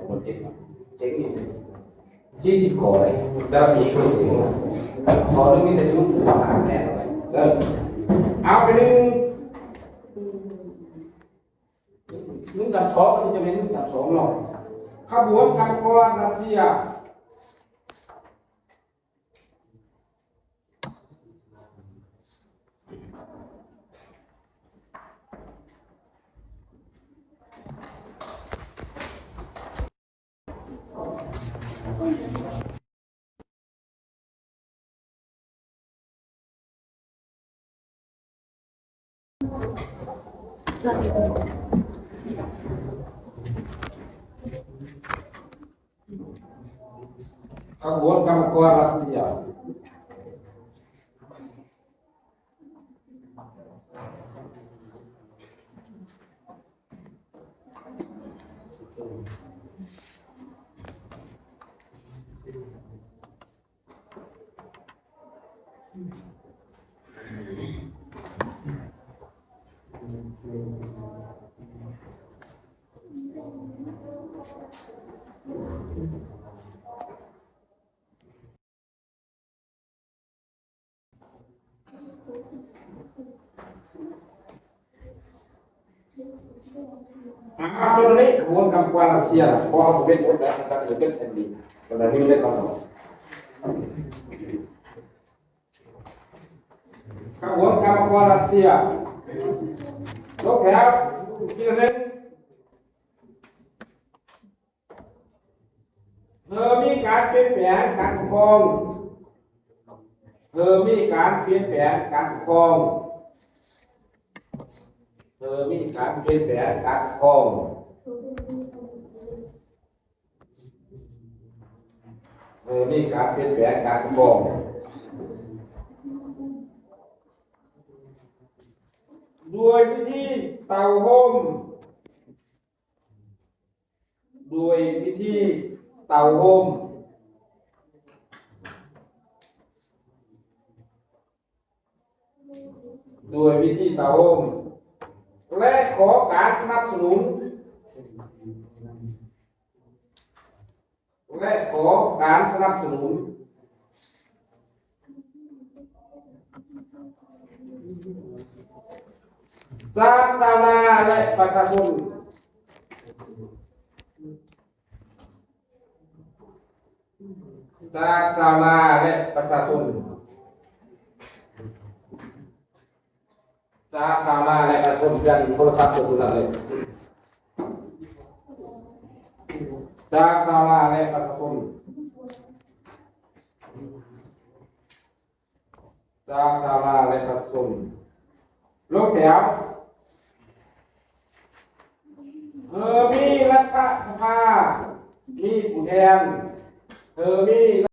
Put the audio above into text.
คนเจ๊งนี่20ข้อเลยแต่ละปีก็เจ๊งพอเรื่องนี้แต่ชุดสมัครแน่เลยเอาไปนึ่งกับช็อกจะเป็นนึ่งกับสองหรอกขบวนการกรรัสเซียขบวนการกรรัสเซียตอนนี้ขบวนการกรรัสเซียพอเขาเป็นหมดแล้วการเป็นแผ่นดินตอนนี้ได้ก่อนขบวนการกรรัสเซียยกแถวที่หนึ่งมีการเปลี่ยนแปลงการปกครองมีการเปลี่ยนแปลงการปกครองมีการเปลี่ยนแปลงการปกครองมีการเปลี่ยนแปลงการปกครองด้วยวิธีเตาห่มด้วยวิธีเตาห่มด้วยวิธีเตาห่มและขอการสนับสนุนและขอการสนับสนุนจากชาวนาและประชาชนจากชาวนาและประชาชนจากชาวนาและประชาชนกันโทรศัพท์ตัวนั้นเลยจากชาวนาและประชาชนจากชาวนาและประชาชนลงแถวมีรัฐสภามีผู้แทนมี